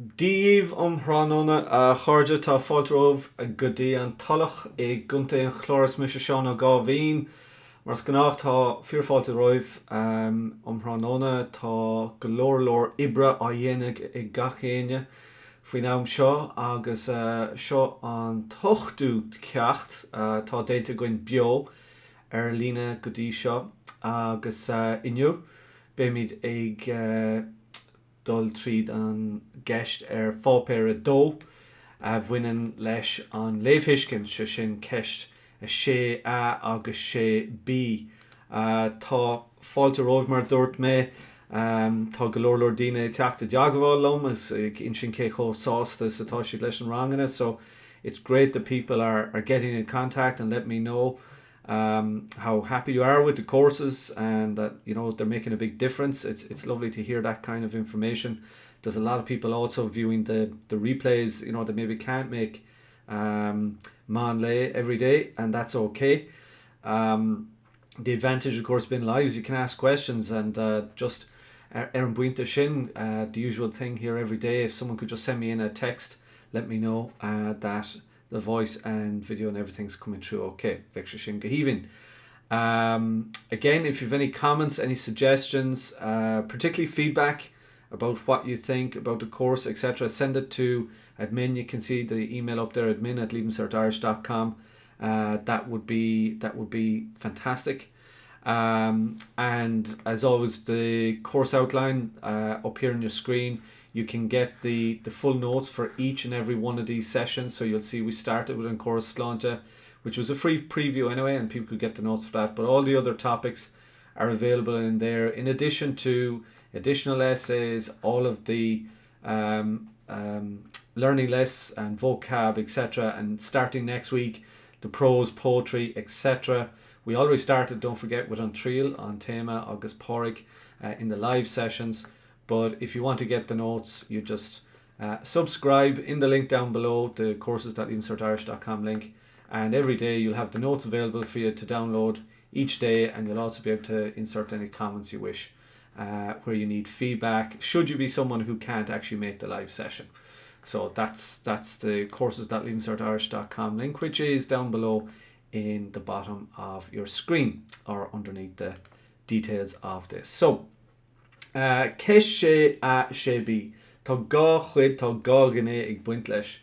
Díomh Hranóna a chuirde tá fáilteómh a go dtí an talach I gconta an chláras mu seán a gábhín mar scannacht tá fíorfáilte roimh Hranóna tá go leor ibre a dhéananig I gachéine faoin am seo agus seo an tochtú ceacht tá déanta goin bio ar lína go dtí seo agus inniu béimiid ag dul tríd an gceist ar fápéir a dó a bhainean leis an léamhhuiscin se sin ceist sé A agus sé B. Tá fáilte roimh mar dúirt mé tá go leor daoine teachta deagháil lom is in sin cé cho sásta satá siad leis an rangana, so it's great that people are getting in contact and let me know how happy you are with the courses and that they're making a big difference. It's lovely to hear that kind of information. There's a lot of people also viewing the replays that maybe can't make Manlay every day, and that's okay. The advantage of course being live is you can ask questions and just Aaron Buinta Shin, the usual thing here every day. If someone could just send me in a text, let me know that the voice and video and everything's coming through okay. Again, if you have any comments, any suggestions, particularly feedback about what you think about the course, etc., send it to admin. You can see the email up there, admin@Leavingcertirish.com. That would be fantastic. And as always, the course outline up here on your screen. You can get the full notes for each and every one of these sessions. So you'll see we started with an course Slánta, which was a free preview anyway, and people could get the notes for that. But all the other topics are available in there, in addition to additional essays, all of the learning lists and vocab, etc. And starting next week, the prose, poetry, etc. We already started, don't forget, with an trial on Tema August Porrick in the live sessions. But if you want to get the notes, you just subscribe in the link down below, the courses.Leavingcertirish.com link, and every day you'll have the notes available for you to download each day, and you'll also be able to insert any comments you wish where you need feedback, should you be someone who can't actually make the live session. So that's the courses.Leavingcertirish.com link, which is down below in the bottom of your screen or underneath the details of this. So Ceis sé A sé B. Tá gá chuid tá gá gné ag buint leis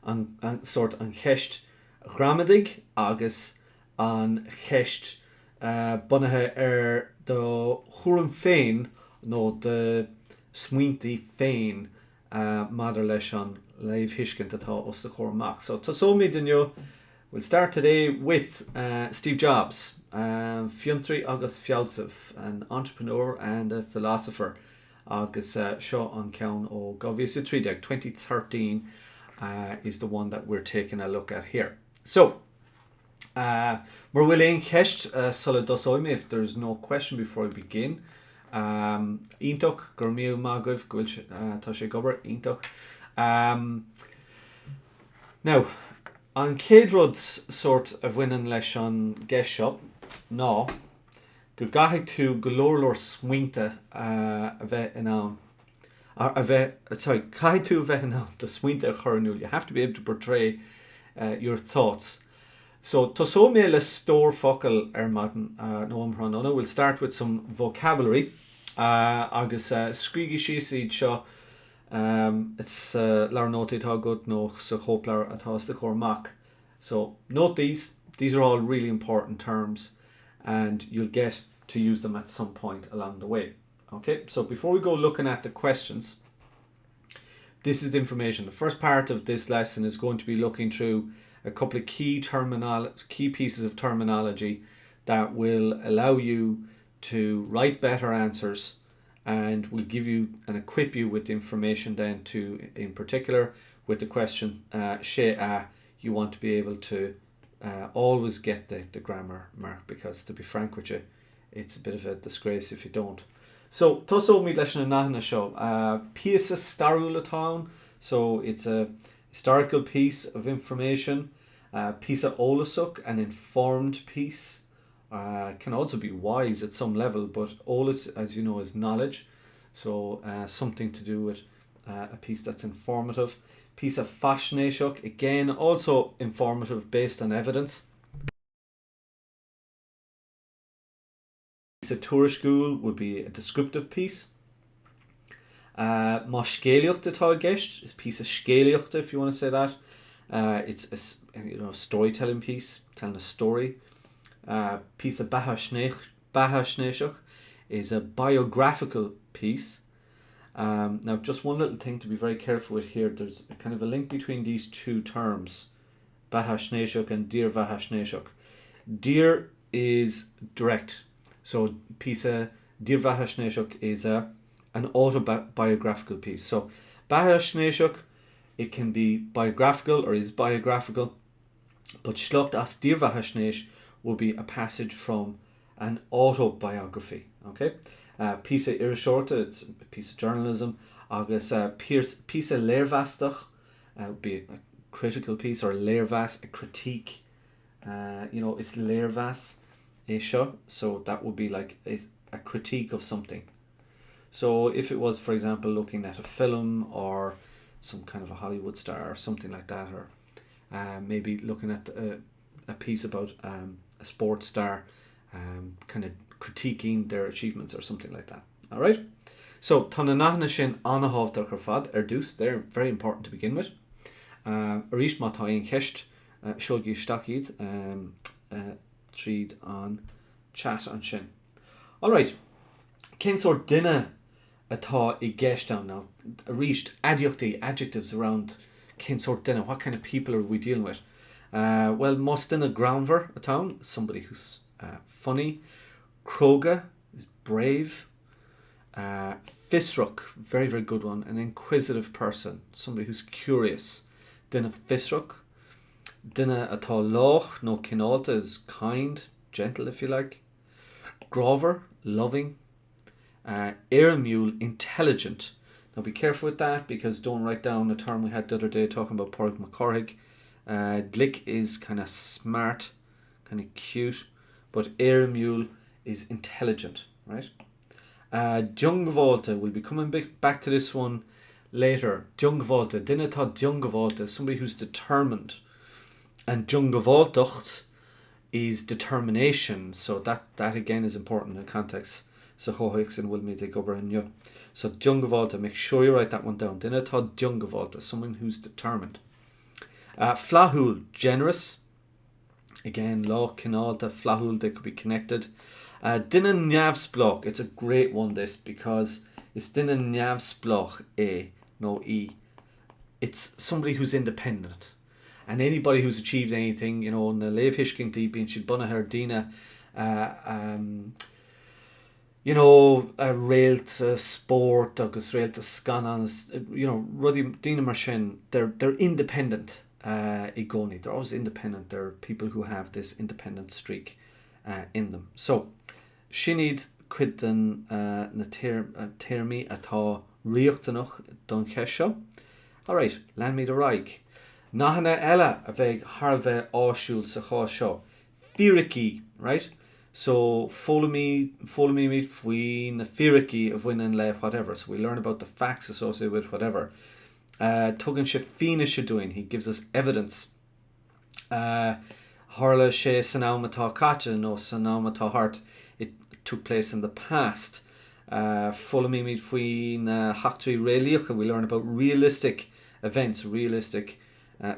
an cheist ghramadaigh agus an cheist bunathe do chuairm féin nó de smuointaí féin maidir leis an léamhhuiscint atá os de chomach. So tasómid inniu. We'll start today with Steve Jobs, Fiontree agus Fialsef, an entrepreneur and a philosopher. Agus seo an ceann ó Gavíosa Trídeag 2013 is the one that we're taking a look at here. So, mar bhfuil éon cheist sulla dosáim if there's no question before we begin. Iontoch gur míú mágah gohfuil tá sé gobar iontoch. Now, an céadród sort a bhainean leis an gceist seo ná go gcaithfidh tú go leor smuointe a bheith in ann. Caiithfidh tú a bheith in ann do smuointe a chur. You have to be able to portray your thoughts. So tosó mé le stór focail ar maidin nó Hranóna. We'll start with some vocabulary agus scríoga siad seo. It's lear nótaí tá good nó sa chóplar atá de chomach. So note these are all really important terms and you'll get to use them at some point along the way. Okay, so before we go looking at the questions, this is the information. The first part of this lesson is going to be looking through a couple of key pieces of terminology that will allow you to write better answers and will give you and equip you with the information then to, in particular, with the question sé A, you want to be able to always get the grammar mark, because to be frank with you, it's a bit of a disgrace if you don't. So, tosó leis na náithna seo. Piasa starúla atá, so it's a historical piece of information. Piasa ólasach, an informed piece. Can also be wise at some level, but ólas, as you know, is knowledge. So something to do with a piece that's informative. Piece of fascnéiseach, again, also informative based on evidence. Piece of tuairisciúil would be a descriptive piece. Má scéalaíochta atá gceist is piece of scéalaíochta, if you want to say that. It's a storytelling piece, telling a story. Piece of bahasnéiseach is a biographical piece. Now, just one little thing to be very careful with here. There's kind of a link between these two terms, bahasnéiseach and dir bahasnéiseach. Dir is direct. So, piece of dir bahasnéiseach is an autobiographical piece. So, bahasnéiseach, it can be biographical or is biographical, but Shlucht as dir bahasnéis will be a passage from an autobiography. Okay, piece of irisheorta, it's a piece of journalism. Agus piece of leirvastach would be a critical piece, or leirvas, a critique. It's leirvas isha, so that would be like a critique of something. So if it was, for example, looking at a film or some kind of a Hollywood star or something like that, or maybe looking at a piece about a sports star, kind of critiquing their achievements or something like that. All right. So tána nachna sin anahabh ar fad dús, they're very important to begin with. Arish má tá ein cheist seolgi stachiid tríd on chat on sin. All right. Cén sort duine atá I gceist down now. Arish adjectives around cén sort duine. What kind of people are we dealing with? Well, most duine groundver a town, somebody who's funny. Kroga is brave. Fisruk, very, very good one. An inquisitive person, somebody who's curious. Duine fisruk. Duine atá loch no cinálta is kind, gentle if you like. Grover, loving. Éireamúil, intelligent. Now be careful with that, because don't write down a term we had the other day talking about Porrick McCorrick. Glick is kind of smart, kind of cute, but Éireamúil is intelligent, right? Dungvolta, we'll be coming back to this one later. Dungvolta, duine atá dungvolta, somebody who's determined. And Dungvoltacht is determination, so that again is important in context. So Hohixen will me take over in you. So Dungvolta, make sure you write that one down. Duine atá Dungvolta, someone who's determined. Flahul, generous. Again, law, cinálta, flahul, they could be connected. Duine neamhsplach, it's a great one this, because it's duine neamhsplach no e. It's somebody who's independent. And anybody who's achieved anything, in the Leavingcertirish being she'd bunna her Dina, a réalta sport agus réalta scanan, ruddy Dina mar sin, they're independent. I gcónaí, they're always independent. They're people who have this independent streak in them. So sinad cuid den na téirmí atá riachtanach don cheist seo. All right, lean me the raig. Nachna eile a bheith Harbheith áisiúil sa chás seo. Fíricí, right? So follow me meet faoin na fíricí a bhaineann le whatever. So we learn about the facts associated with whatever. Tugann sé fíne sé doing. He gives us evidence. Harla sé sanam atá caite no sanam atá hart. It took place in the past. Follow me meet faoin hachtaí réalaíocha. We learn about realistic events, realistic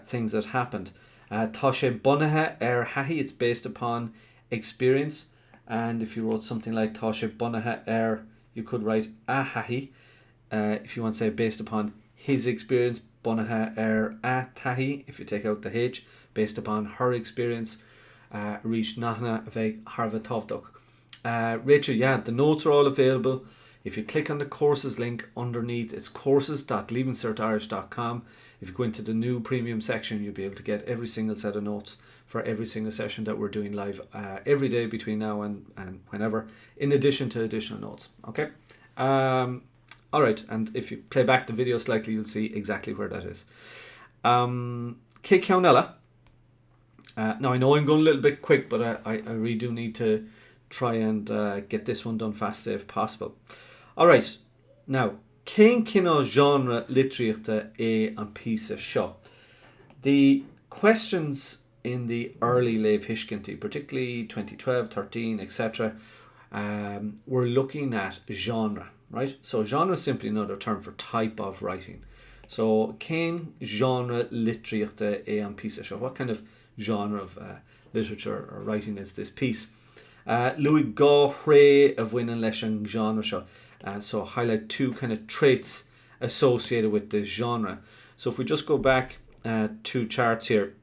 things that happened. Tá sé bunathe hahi, it's based upon experience. And if you wrote something like tá sé bunathe you could write a hahi. If you want to say based upon his experience, bunathe a tahi, if you take out the h, based upon her experience. Ríis nachna a bheith Harbheith tovdach. Rachel, yeah, the notes are all available. If you click on the courses link underneath, it's courses.leavingcertirish.com. If you go into the new premium section, you'll be able to get every single set of notes for every single session that we're doing live every day between now and whenever, in addition to additional notes. Okay. All right. And if you play back the video slightly, you'll see exactly where that is. Kate Cownella. Now, I know I'm going a little bit quick, but I really do need to try and get this one done fast if possible. All right. Now, Cén cinál genre litríochta é an píosa seo? The questions in the early Leave Hiscinti, particularly 2012, 13, etc., we're looking at genre, right? So genre is simply another term for type of writing. So cén genre litríochta é an píosa seo? What kind of genre of literature or writing is this piece? Louis gá ré a bhaineann leis an genre seo. So highlight two kind of traits associated with this genre. So if we just go back two charts here,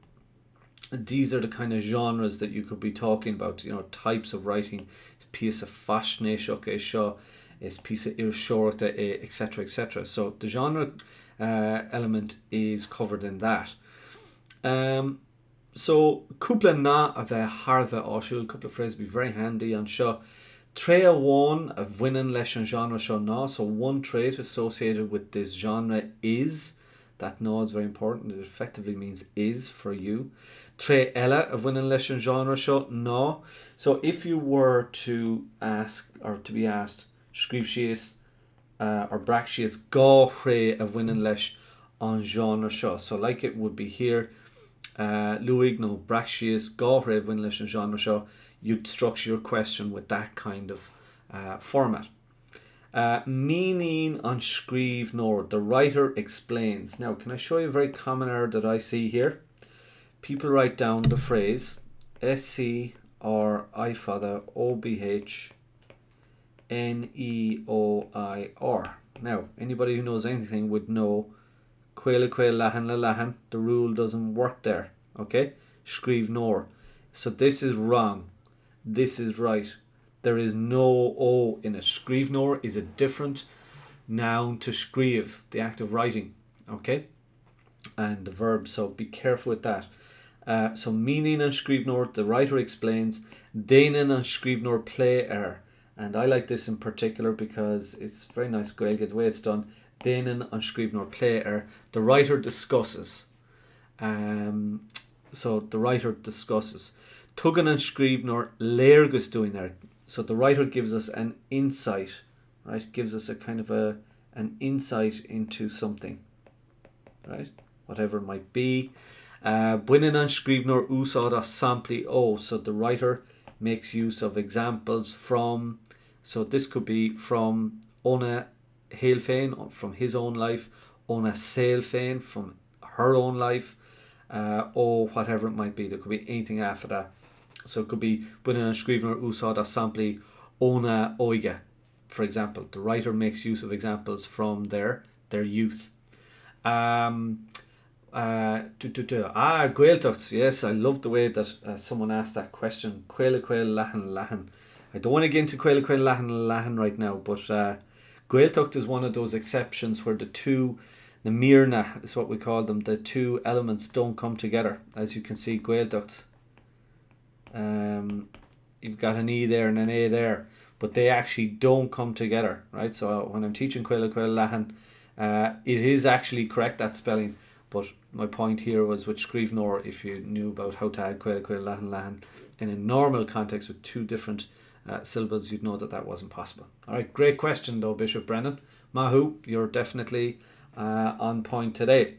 these are the kind of genres that you could be talking about, types of writing. Piece of fashinéiseach é seo, is piece of iarseoireachta é, etc., etc. So the genre element is covered in that. So cúpla ná a bheith hartha áisiúil, couple of phrases be very handy on seo. Tre one a bhaineann leis an genre seo ná. So one trait associated with this genre is. That ná is very important. It effectively means is for you. Tre eile a bhaineann leis an genre seo ná. So if you were to ask, or to be asked, scríb síos or brach síos gá ré a bhaineann leis an genre seo. So like it would be here, Luig no brach síos gá ré a bhaineann leis an genre seo. You'd structure your question with that kind of format. Meaning on scríb nóir, the writer explains. Now, can I show you a very common error that I see here? People write down the phrase SC or ifada OBH NEOIR. Now, anybody who knows anything would know Quail lahan la lahan. The rule doesn't work there. Okay? Scríb nóir. So this is wrong. This is right. There is no O in it. Scríb nóir is a different noun to scríb, the act of writing. Okay? And the verb. So be careful with that. So meaning on scríb nóir, the writer explains. Déanann on scríb nóir play and I like this in particular because it's very nice Gaeilge the way it's done. Déanann on scríb nóir play the writer discusses. So the writer discusses. Tugan on scríb nóir léargus doing So the writer gives us an insight, right? Gives us a kind of an insight into something, right? Whatever it might be. Buineann an scríb nóir úsáid a samplaí ó. So the writer makes use of examples from, so this could be from Ona Hail féin, from his own life, Ona Sail féin, from her own life, or whatever it might be. There could be anything after that. So it could be buineann an scríb nóir úsáid a samplaí Ona Oige, for example. The writer makes use of examples from their youth. Gaeltacht. Yes, I love the way that someone asked that question. Quail lahan. I don't want to get into quail lahan right now, but Gaeltacht is one of those exceptions where the mírna is what we call them, the two elements don't come together. As you can see, Gaeltacht, you've got an E there and an A there, but they actually don't come together, right? So when I'm teaching quail lahan, it is actually correct, that spelling. But my point here was with scríb nóir, if you knew about how to add quail lahan in a normal context with two different syllables, you'd know that wasn't possible. All right, great question though, Bishop Brennan. Mahu, you're definitely on point today.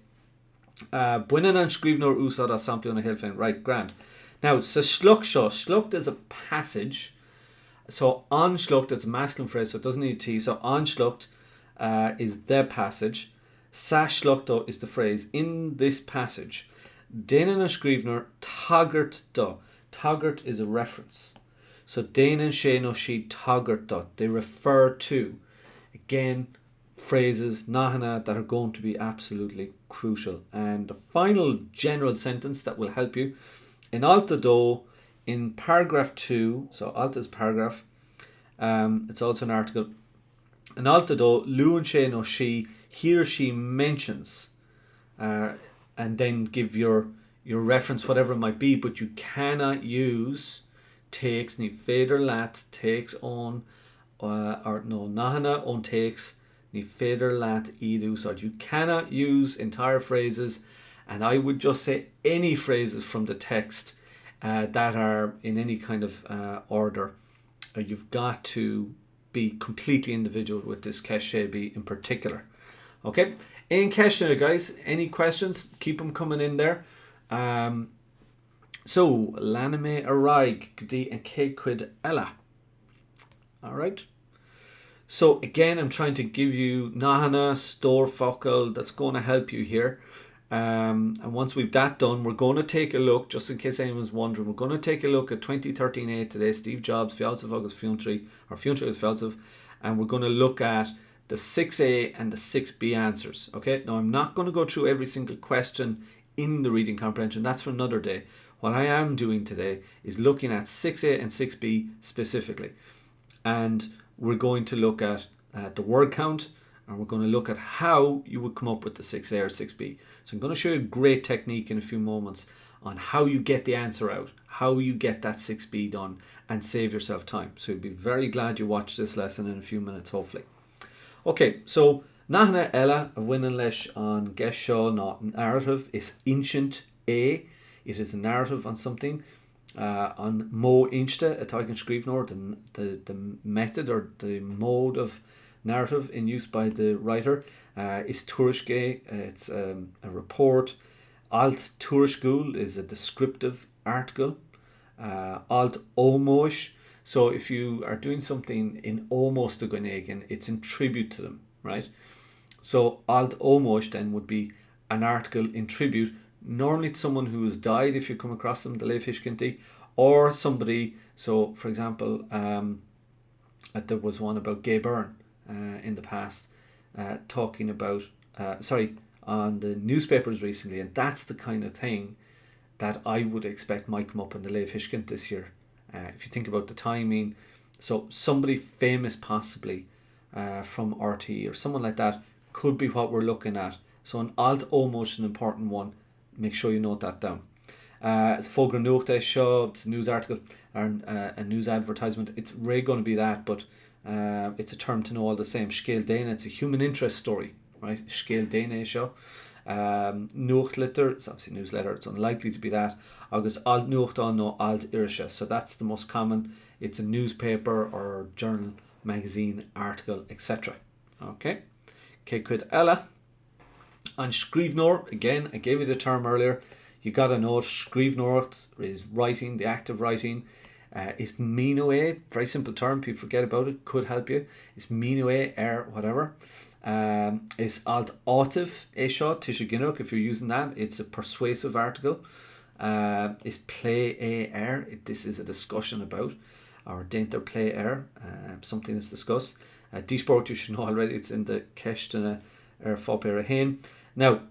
Buineann an scríb nóir úsáid a samplaí na Hail féin. Right, grand. Now, so slucht is a passage. So anslucht, it's a masculine phrase, so it doesn't need T. So anslucht is the passage. Sa sluchto is the phrase. In this passage, Déanann an scríb nóir taggart do. Taggart is a reference. So Déanann sé nó sí taggart do. They refer to, again, phrases, náhanna, that are going to be absolutely crucial. And the final general sentence that will help you, in alta do, in paragraph 2, so alta is paragraph, it's also an article. In alta do, luan sé nó sí, he or she mentions, and then give your reference, whatever it might be, but you cannot use takes, ní féidir leat, takes on, or no, náhanna on takes, ní féidir leat iad úsáid. You cannot use entire phrases, and I would just say any phrases from the text that are in any kind of order. You've got to be completely individual with this cachet be in particular. Okay, in question, guys, any questions? Keep them coming in there. So, Lanime Araig, Gdi and Quid Ella. All right. So again, I'm trying to give you Nahana, store focal, that's going to help you here. And once we've that done, we're going to take a look, just in case anyone's wondering, we're going to take a look at 2013 today, Steve Jobs, Fialsav August Fiuntry, or Fiuntry is Fialsav, and we're going to look at the 6A and the 6B answers. Okay, now I'm not going to go through every single question in the reading comprehension, that's for another day. What I am doing today is looking at 6A and 6B specifically. And we're going to look at the word count, and we're going to look at how you would come up with the 6A or 6B. So I'm going to show you a great technique in a few moments on how you get the answer out, how you get that 6B done and save yourself time. So you'll be very glad you watched this lesson in a few minutes, hopefully. Okay, so Nahana Ella of Winnan Lesh on Geshaw not narrative is ancient A. It is a narrative on something. On Mo Inchta, a Taikan Scrivenor, the method or the mode of narrative in use by the writer is Turishge. It's a report. Alt Turishgul is a descriptive article. Alt Omosh. So if you are doing something in almost a Gunnagan, it's in tribute to them, right? So Alt Omosh then would be an article in tribute, normally to someone who has died, if you come across them, the Leif Hishkinti, or somebody. So for example, there was one about Gay Byrne in the past, talking about on the newspapers recently, and that's the kind of thing that I would expect might come up in the Leif Hishkint this year. If you think about the timing, so somebody famous possibly from RT or someone like that could be what we're looking at. So an alt almost an important one. Make sure you note that down. It's Fogra Nuchte show, it's a news article or a news advertisement. It's really going to be that, but it's a term to know all the same. Scale Dana, it's a human interest story, right? Scale Dana show. Nuchtletter, it's obviously newsletter, it's unlikely to be that. August alt Nuchtan no alt Irisha. So that's the most common. It's a newspaper or journal, magazine, article, etc. Okay. Quid Ella. On Scrivenor, again, I gave you the term earlier. You got to know Scrivenor is writing, the act of writing. Is Minoe, very simple term, people forget about it, could help you. Is Minoe, whatever. Is alt autiv, Esha, Tishaginok, if you're using that, it's a persuasive article. Is play this is a discussion about, or dainter play something is discussed. D-sport, you should know already, it's in the Keshtana Fopera Hain. Now,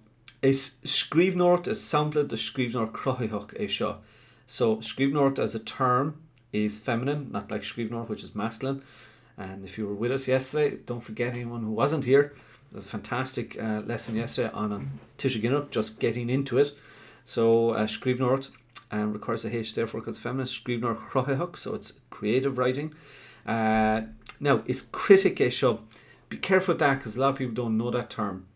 is Scrivenort is sampled the Scrivenor Crohihoch Esha. So Scrivenort as a term is feminine, not like Scrivenor, which is masculine. And if you were with us yesterday, don't forget anyone who wasn't here. There's a fantastic lesson yesterday on Tishaginok, just getting into it. So Scrivenort requires a H therefore because feminine. Scrivenor Crohihoch, so it's creative writing. Now, is critic Esha. Be careful with that because a lot of people don't know that term.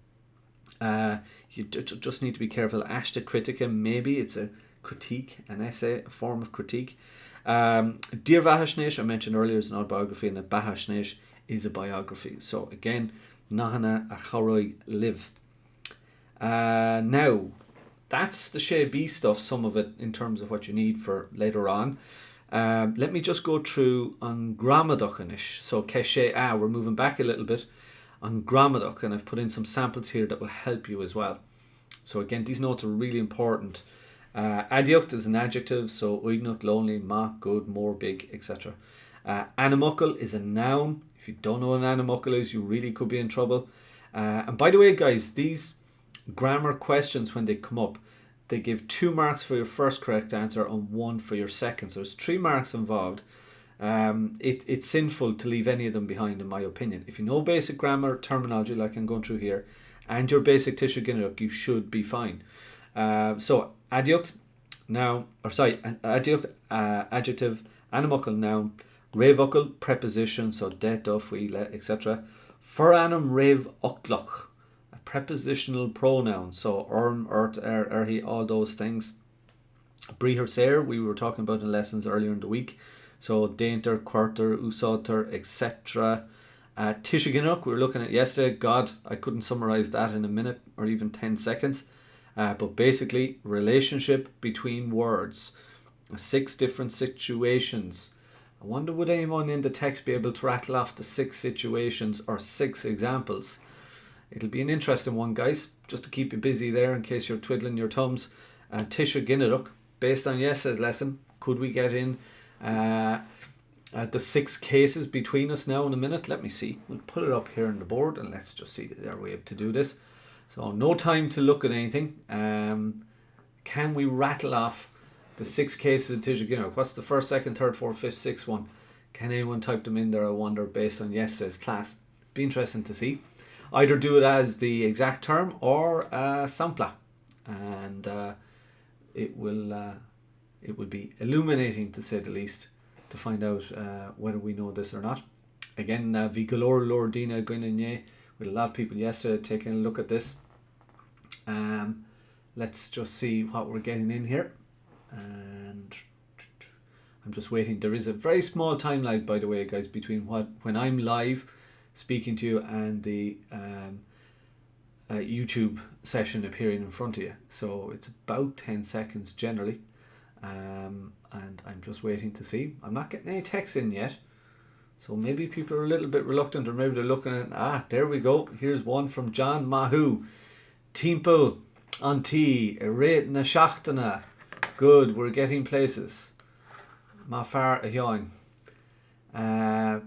You just need to be careful. Ashta critica, maybe it's a critique, an essay, a form of critique. Dear Vahashnesh, I mentioned earlier, is an autobiography, and a Bahashnesh is a biography. So again, Nahana Acharoi live. Now, that's the Shea B stuff, some of it in terms of what you need for later on. Let me just go through on Gramadachanish. So Keshe we're moving back a little bit on Gramadach, and I've put in some samples here that will help you as well. So again, these notes are really important. Adjunct is an adjective, so uignut, lonely, mock, good, more, big, etc. Animuckle is a noun. If you don't know what an animuckle is, you really could be in trouble. And by the way, guys, these grammar questions, when they come up, they give 2 marks for your first correct answer and 1 for your second. So there's 3 marks involved. It's sinful to leave any of them behind, in my opinion. If you know basic grammar terminology, like I'm going through here, and your basic Tishaginok, you should be fine. So adjunct, noun, adjunct, adjective, animuckle, noun, revuckle, preposition, so det, duff, we, let, etc. For annum rev ocloch, a prepositional pronoun, so he, all those things. Briher Sayer, we were talking about in lessons earlier in the week. So dainter, quarter, usoter, etc. Tishiginuk, we were looking at yesterday. God, I couldn't summarize that in a minute or even 10 seconds. But basically, relationship between words. 6 different situations. I wonder would anyone in the text be able to rattle off the 6 situations or 6 examples? It'll be an interesting one, guys, just to keep you busy there in case you're twiddling your thumbs. Tishiginuk, based on yesterday's lesson, could we get in the 6 cases between us now in a minute? Let me see. We'll put it up here on the board and let's just see our way to do this. So no time to look at anything. Can we rattle off the 6 cases of Tishiginuk? What's the first, second, third, fourth, fifth, sixth one? Can anyone type them in there, I wonder, based on yesterday's class? Be interesting to see. Either do it as the exact term or a sampler. And it will be illuminating, to say the least, to find out whether we know this or not. Again, Vigalor Lordina Guinanye, with a lot of people yesterday taking a look at this. Let's just see what we're getting in here. And I'm just waiting. There is a very small time lag, by the way, guys, between when I'm live speaking to you and the YouTube session appearing in front of you. So it's about 10 seconds generally. And I'm just waiting to see. I'm not getting any text in yet. So maybe people are a little bit reluctant, or maybe they're looking at, there we go. Here's one from John Mahu. Timpel on T, Erate na Shachtana. Good, we're getting places. Mafar ahyoin.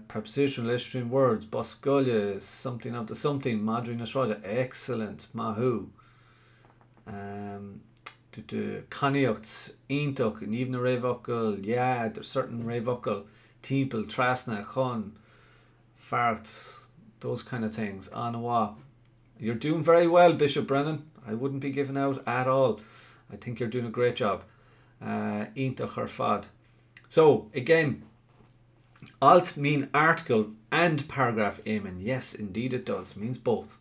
Preposition, relation between words. Boscolia, something of the something. Madri Nasraja, excellent. Mahu. Caniochts, Intok, and even a Revokal. Yeah, there's certain Revokal. Timpel, Trasna, Chon, Farts, those kind of things. Anawa. You're doing very well, Bishop Brennan. I wouldn't be giving out at all. I think you're doing a great job. Inta Harfad. So again, alt mean article and paragraph, Eamon. Yes, indeed it does. It means both.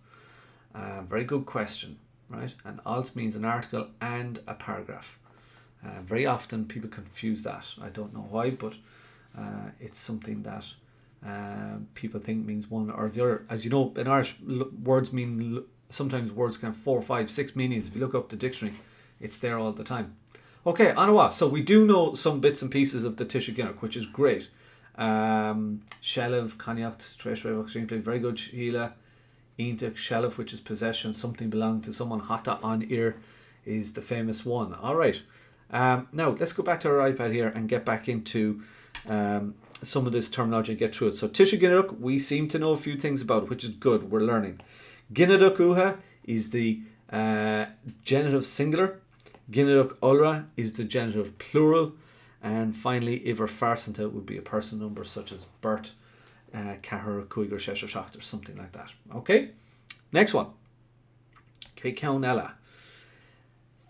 Very good question, right? And alt means an article and a paragraph. Very often people confuse that. I don't know why, but it's something that people think means one or the other. As you know, in Irish, words mean, sometimes words can have 4, 5, 6 meanings. If you look up the dictionary, it's there all the time. Okay, Anawa. So we do know some bits and pieces of the Tishiginuk, which is great. Shelev, Kanyacht, Tresh, Revok, Screenplay, very good. Sheila, Intik, Shelev, which is possession, something belonging to someone. Hata on ear is the famous one. All right. Now let's go back to our iPad here and get back into some of this terminology and get through it. So Tishiginuk, we seem to know a few things about it, which is good. We're learning. Ginaduk uha is the genitive singular. Ginaduk ulra is the genitive plural. And finally, Iver Farsanta would be a person number such as Bert, Kahar, Kuiger, Shesher, Schachter, something like that. Okay, next one. Keikaunella.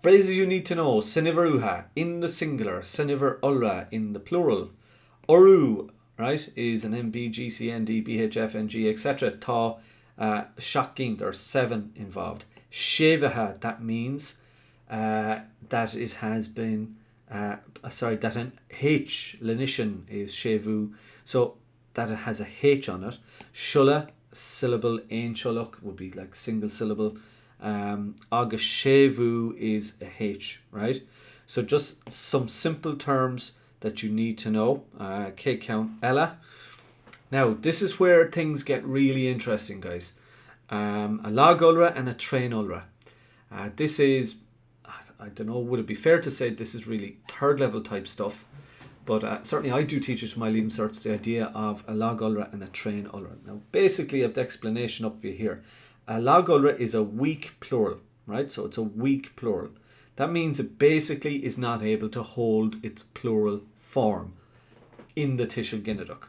Phrases you need to know. Siniveruha in the singular, Siniver ulra in the plural. Oru, right, is an MB, GC, ND, BHF, NG, etc. Ta, shocking, there are 7 involved. Shevaha, that means that it has been, that an H, lenition is shevu, so that it has a H on it. Shula, syllable, ein shuluk would be like single syllable. Aga shevu is a H, right? So just some simple terms that you need to know. K count Ella. Now this is where things get really interesting, guys. A lag ulra and a train ulra. This is, I don't know, would it be fair to say this is really 3rd level type stuff, but certainly I do teach it to my Leaving Certs, the idea of a lag ulra and a train ulra. Now basically I have the explanation up for you here. A lag ulra is a weak plural, right? So it's a weak plural. That means it basically is not able to hold its plural form in the Tishel Ginaduk.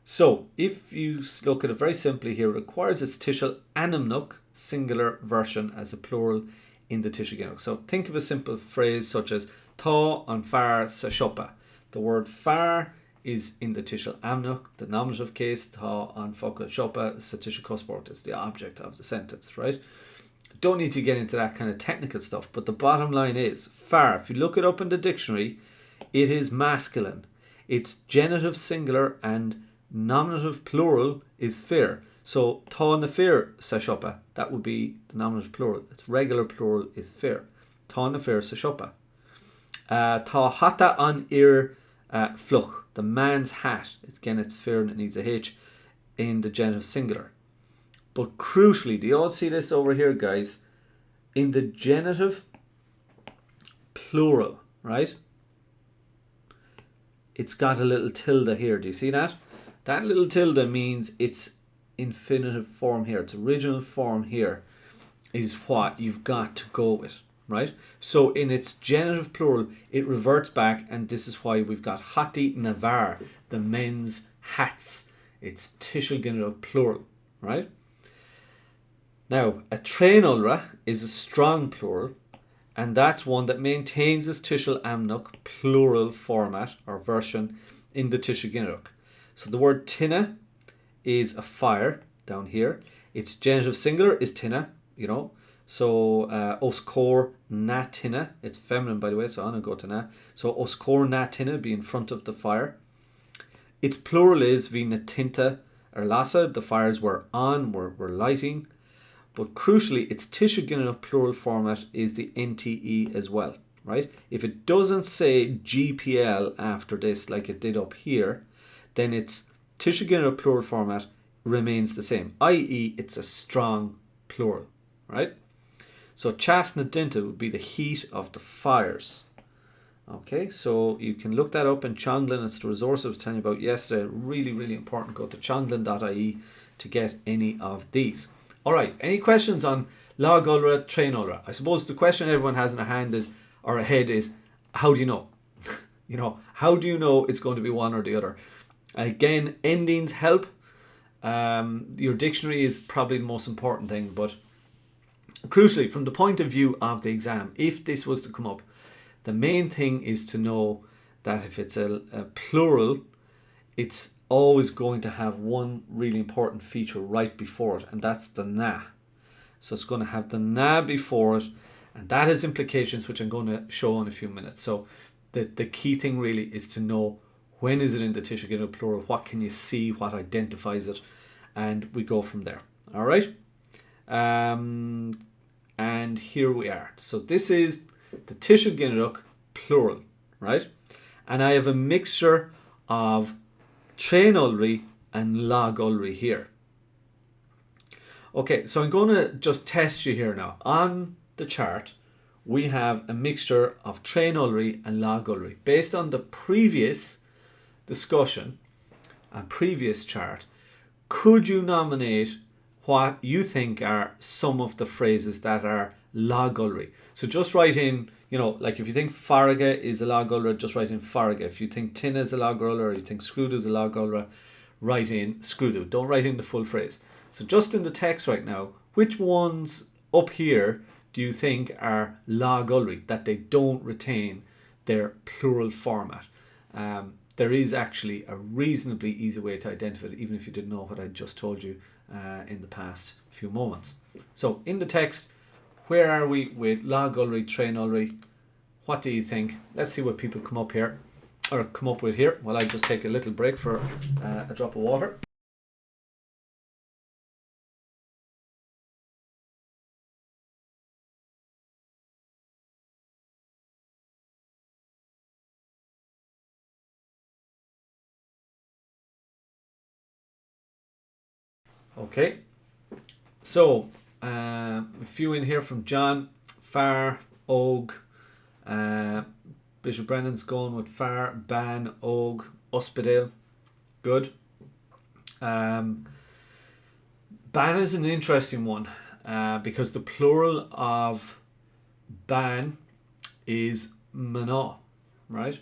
So if you look at it very simply here, it requires its Tishel Animnuk singular version as a plural in the Tishel Ginaduk. So think of a simple phrase such as Ta on far sa shopa. The word far is in the Tishel Amnuk, the nominative case. Ta on foka shopa sa Tishel Cusport is the object of the sentence, right? Don't need to get into that kind of technical stuff, but the bottom line is far. If you look it up in the dictionary, it is masculine. its genitive singular and nominative plural is fair. So tá na fair sa siopa, that would be the nominative plural. Its regular plural is fair. Tá na fair sa siopa. Tá hata an ir fluch, the man's hat. Again, it's fair and it needs a H in the genitive singular. But crucially, do you all see this over here, guys? In the genitive plural, right? It's got a little tilde here. Do you see that? That little tilde means its infinitive form here. Its original form here is what you've got to go with, right? So in its genitive plural, it reverts back, and this is why we've got hati navar, the men's hats. It's tishel genitive plural, right? Now, a trainolra is a strong plural, and that's one that maintains its tishel amnuk plural format or version in the tishel ginneruk. So the word tina is a fire down here. Its genitive singular is tina, you know. So oskor na tina. It's feminine, by the way, so I'm going to go to na. So oskor na tina be in front of the fire. Its plural is vina tinta or lasa. The fires were on, were lighting. But crucially, its tishel genitive plural format is the NTE as well, right? If it doesn't say GPL after this like it did up here, then its tishel genitive plural format remains the same, i.e. it's a strong plural, right? So chasna dinta would be the heat of the fires. Okay, so you can look that up in Chonglin. It's the resource I was telling you about yesterday. Really, really important. Go to chonglin.ie to get any of these. All right, any questions on lag ulra, train ulra? I suppose the question everyone has in a hand is, or a head is, how do you know? You know, how do you know it's going to be one or the other? Again, endings help. Your dictionary is probably the most important thing, but crucially, from the point of view of the exam, if this was to come up, the main thing is to know that if it's a plural, it's always going to have one really important feature right before it, and that's the na. So it's going to have the na before it, and that has implications which I'm going to show in a few minutes. So the key thing really is to know when is it in the tishel genitive plural, what can you see, what identifies it, and we go from there. All right. And here we are. So this is the tishel genitive plural, right? And I have a mixture of train ulri and lag ulri here. Okay, so I'm going to just test you here now. On the chart, we have a mixture of train ulri and lag ulri. Based on the previous discussion and previous chart, could you nominate what you think are some of the phrases that are lag ulri? So just write in, you know, like if you think farga is a lag ulra, just write in farga. If you think tin is a lag ulra, or you think screwed is a lag ulra, write in screwed. Don't write in the full phrase. So just in the text right now, which ones up here do you think are lag ulri, that they don't retain their plural format? There is actually a reasonably easy way to identify it, even if you didn't know what I just told you in the past few moments. So in the text, where are we with lag ulri, train ulri? What do you think? Let's see what people come up with here while I just take a little break for a drop of water. Okay, so a few in here from John. Far, Og, Bishop Brennan's going with far, ban, Og, Uspedale. Good. Ban is an interesting one because the plural of ban is mana, right?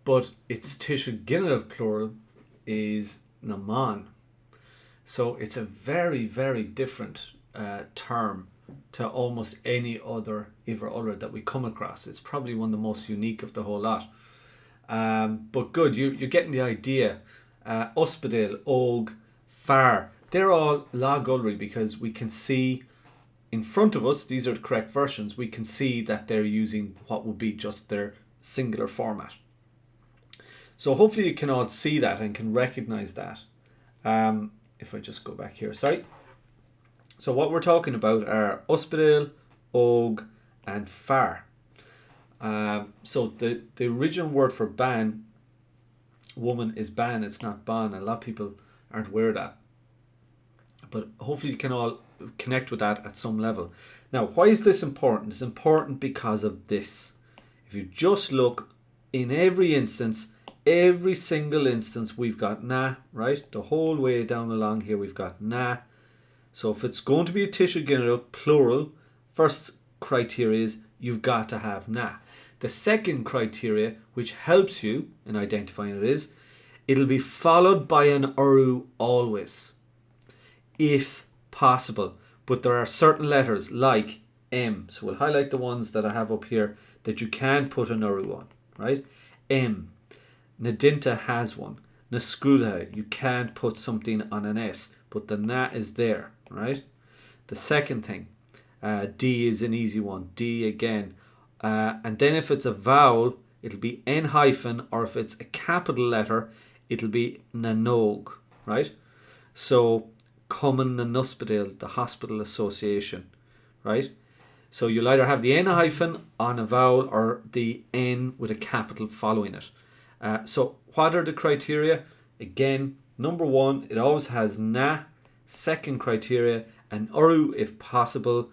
But its tishel genitive plural is naman. So it's a very, very different term to almost any other Iver Uller that we come across. It's probably one of the most unique of the whole lot. But good, you're getting the idea. Uspedale, Og, Far, they're all lag ulri because we can see in front of us, these are the correct versions, we can see that they're using what would be just their singular format. So hopefully you can all see that and can recognize that. If I just go back here, sorry. So what we're talking about are hospital, og, and far. So the original word for ban, woman, is ban. It's not ban. A lot of people aren't aware of that. But hopefully you can all connect with that at some level. Now, why is this important? It's important because of this. If you just look in every instance, every single instance, we've got na, right? The whole way down along here, we've got na. So if it's going to be a Tisha Ginneruk, plural, first criteria is you've got to have na. The second criteria, which helps you in identifying it, is it'll be followed by an uru always, if possible. But there are certain letters like M. So we'll highlight the ones that I have up here that you can put an uru on, right? M. Nadinta has one. Nascruta, you can't put something on an S, but the na is there, right? The second thing, D is an easy one. D again. And then if it's a vowel, it'll be N hyphen, or if it's a capital letter, it'll be nanog, right? So Common Nanuspedal, the hospital association, right? So you'll either have the N hyphen on a vowel or the N with a capital following it. So what are the criteria? Again, number one, it always has na. Second criteria, an uru if possible.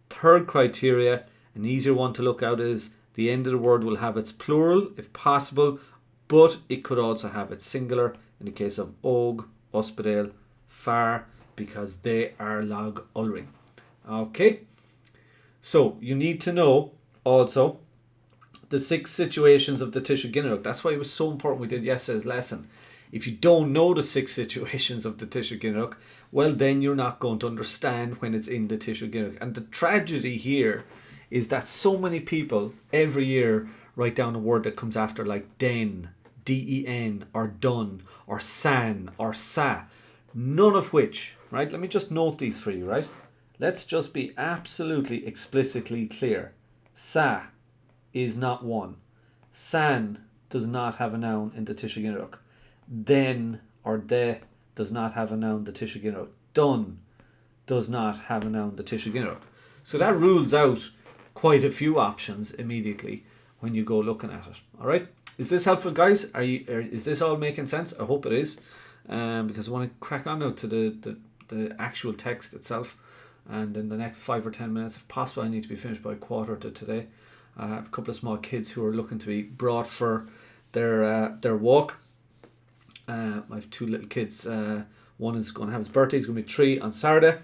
Third criteria, an easier one to look out, is the end of the word will have its plural if possible, but it could also have its singular in the case of og, hospital, far, because they are log ulring. Okay, so you need to know also the 6 situations of the Tisha Ginneruk. That's why it was so important we did yesterday's lesson. If you don't know the 6 situations of the Tisha Ginneruk, well, then you're not going to understand when it's in the Tisha Ginneruk. And the tragedy here is that so many people every year write down a word that comes after, like den, den, or done, or san, or sa. None of which, right? Let me just note these for you, right? Let's just be absolutely explicitly clear. Sa is not one. San does not have a noun in the Tisha Ginneruk. Den or de does not have a noun the Tisha Ginneruk. Done does not have a noun the Tisha Ginneruk. So that rules out quite a few options immediately when you go looking at it. All right? Is this helpful, guys? Is this all making sense? I hope it is, because I want to crack on now to the actual text itself. And in the next 5 or 10 minutes, if possible, I need to be finished by 1:15 today. I have a couple of small kids who are looking to be brought for their walk. I have 2 little kids. One is going to have his birthday. He's going to be 3 on Saturday,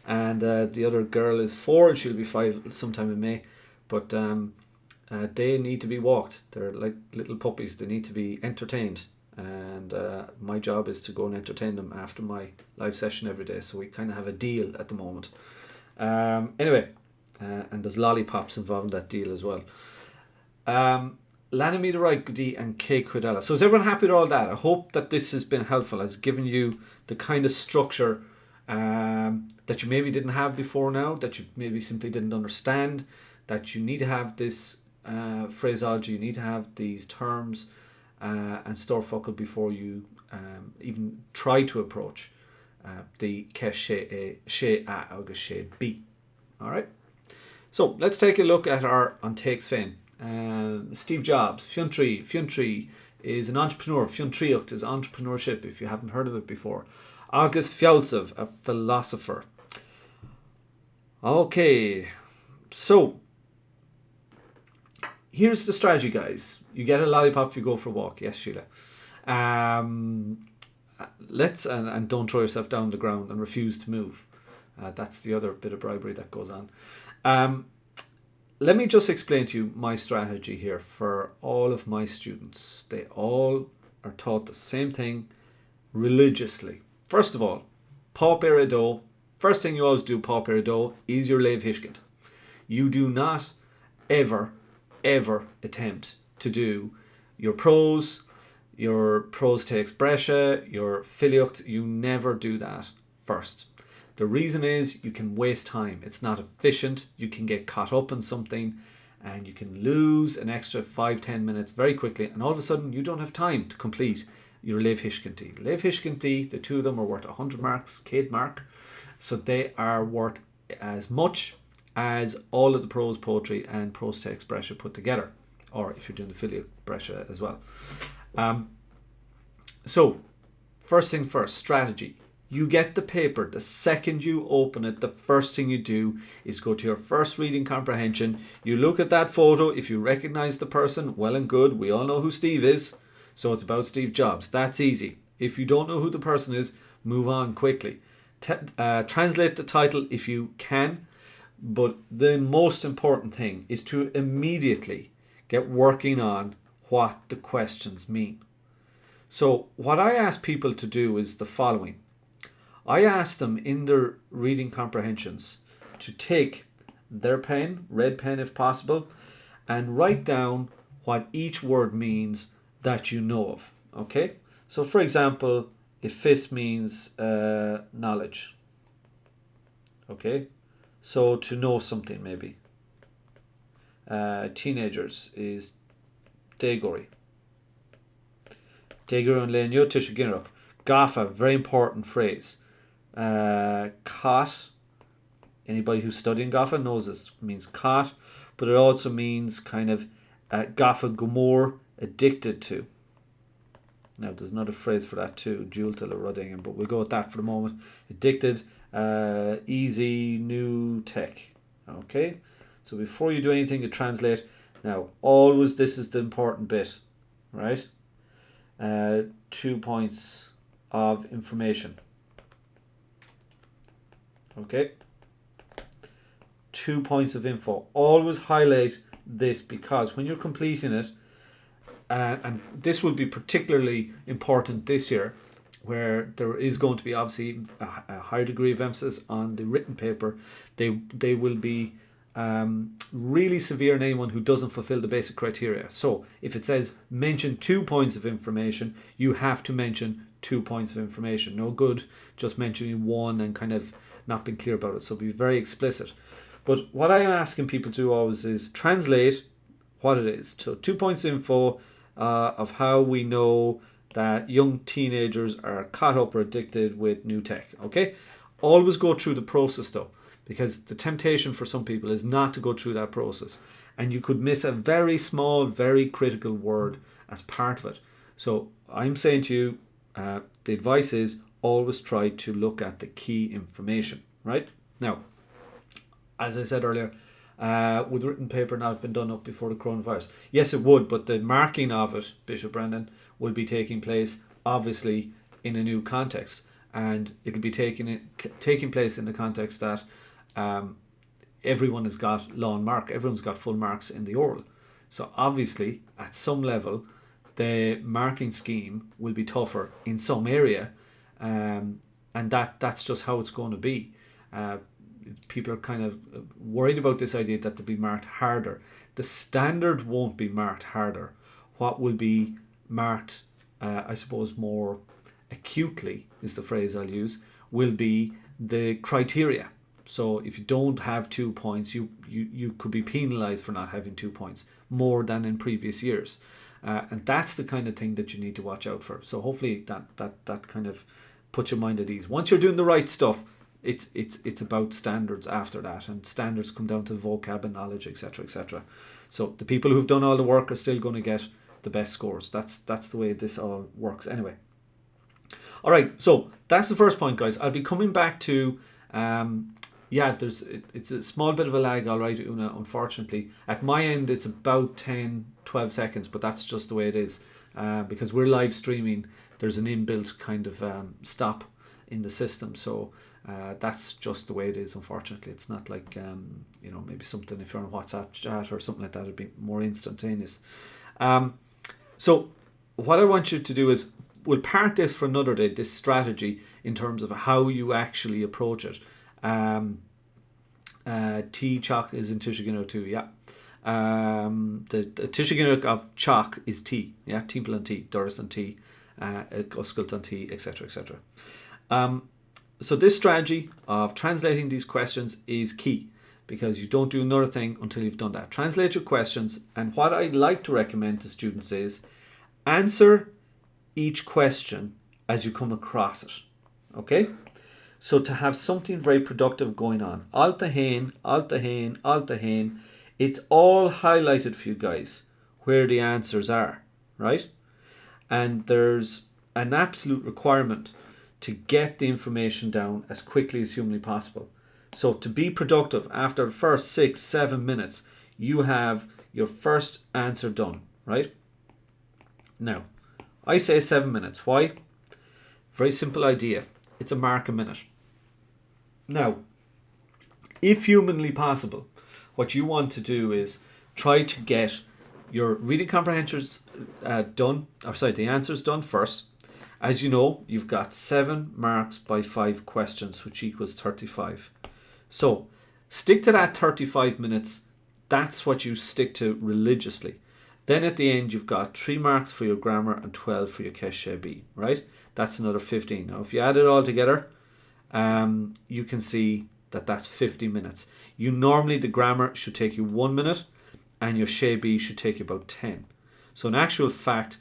and the other girl is 4 and she'll be 5 sometime in May. But they need to be walked. They're like little puppies. They need to be entertained, and my job is to go and entertain them after my live session every day. So we kind of have a deal at the moment. Anyway, and there's lollipops involved in that deal as well. Lanami the right Gudi and K Quidella. So is everyone happy with all that? I hope that this has been helpful, has given you the kind of structure that you maybe didn't have before now, that you maybe simply didn't understand, that you need to have this phraseology, you need to have these terms and storefuckle before you even try to approach the ke she a agus she b. Alright, so let's take a look at our on takes fin. Steve Jobs, Fiontri is an entrepreneur. Fiontriucht is entrepreneurship, if you haven't heard of it before. Agus Fialtsev, a philosopher. Okay, so here's the strategy, guys. You get a lollipop if you go for a walk. Yes, Sheila. Let's and don't throw yourself down the ground and refuse to move. That's the other bit of bribery that goes on. Let me just explain to you my strategy here for all of my students. They all are taught the same thing religiously. First of all, Pop Erido. First thing you always do, Pop Erido, is your Lev Hishkent. You do not ever attempt to do your prose takes brescia, your filiocht. You never do that first. The reason is you can waste time. It's not efficient. You can get caught up in something and you can lose an extra 5-10 minutes very quickly, and all of a sudden you don't have time to complete your Lev Hishkinti. Lev Hishkinti, the two of them are worth 100 marks, Cade mark, so they are worth as much as all of the prose poetry and prose text Brescia put together, or if you're doing the Filia Brescia as well. So first thing first, strategy. You get the paper. The second you open it, the first thing you do is go to your first reading comprehension. You look at that photo. If you recognize the person, well and good. We all know who Steve is. So it's about Steve Jobs. That's easy. If you don't know who the person is, move on quickly. Translate the title if you can. But the most important thing is to immediately get working on what the questions mean. So what I ask people to do is the following. I ask them in their reading comprehensions to take their pen, red pen if possible, and write down what each word means that you know of. Okay? So for example, if fist means knowledge. Okay? So to know something maybe. Teenagers is Dagori. Dagori and Lenyo Tishaginrock. Gafa, very important phrase. Caught. Anybody who's studying Gafa knows it means caught, but it also means kind of Gafa Gomor, addicted to. Now there's another phrase for that too, Jultal or Ruddingham, but we'll go with that for the moment. Addicted, easy, new tech. Okay, so before you do anything, you translate. Now always this is the important bit, right? 2 points of information. Okay, 2 points of info. Always highlight this because when you're completing it, and this will be particularly important this year, where there is going to be obviously a higher degree of emphasis on the written paper. They will be really severe in anyone who doesn't fulfill the basic criteria. So if it says mention 2 points of information, you have to mention 2 points of information. No good just mentioning one and kind of not being clear about it. So be very explicit. But what I'm asking people to do always is translate what it is. So 2 points of info of how we know that young teenagers are caught up or addicted with new tech. Okay? Always go through the process though, because the temptation for some people is not to go through that process. And you could miss a very small, very critical word as part of it. So I'm saying to you, the advice is always try to look at the key information, right? Now, as I said earlier, would written paper not have been done up before the coronavirus? Yes, it would, but the marking of it, Bishop Brendan, will be taking place obviously in a new context, and it'll be taking place in the context that everyone has got lawn mark, everyone's got full marks in the oral. So obviously, at some level, the marking scheme will be tougher in some area, and that's just how it's going to be. People are kind of worried about this idea that they'll be marked harder. The standard won't be marked harder. What will be marked, I suppose, more acutely is the phrase I'll use, will be the criteria. So if you don't have 2 points, you could be penalised for not having 2 points, more than in previous years. And that's the kind of thing that you need to watch out for. So hopefully that kind of puts your mind at ease. Once you're doing the right stuff, it's about standards after that, and standards come down to vocab and knowledge, etc., etc. So the people who've done all the work are still going to get the best scores. That's the way this all works anyway. All right, so that's the first point, guys. I'll be coming back to it's a small bit of a lag, all right, Una, unfortunately. At my end, it's about 10-12 seconds, but that's just the way it is. Because we're live streaming, there's an inbuilt kind of stop in the system. So that's just the way it is, unfortunately. It's not like, maybe something if you're on WhatsApp chat or something like that, it'd be more instantaneous. So what I want you to do is, we'll park this for another day, this strategy in terms of how you actually approach it. T chalk is in Tishaginok too, yeah. The Tishaginok of chalk is T, yeah, Timple and T, Doris and T, Guskult and T, etc., etc. So this strategy of translating these questions is key, because you don't do another thing until you've done that. Translate your questions, and what I like to recommend to students is answer each question as you come across it. Okay? So to have something very productive going on. Alta hain, alta hain, alta hain. It's all highlighted for you guys where the answers are, right? And there's an absolute requirement to get the information down as quickly as humanly possible. So to be productive, after the first 6-7 minutes, you have your first answer done, right? Now, I say 7 minutes. Why? Very simple idea. It's a mark a minute. Now, if humanly possible, what you want to do is try to get your reading comprehensions the answers done first. As you know, you've got 7 marks by 5 questions, which equals 35. So stick to that 35 minutes. That's what you stick to religiously. Then at the end, you've got 3 marks for your grammar and 12 for your Keshe B, right? That's another 15. Now, if you add it all together, you can see that that's 50 minutes. The grammar should take you 1 minute, and your She B should take you about 10. So in actual fact,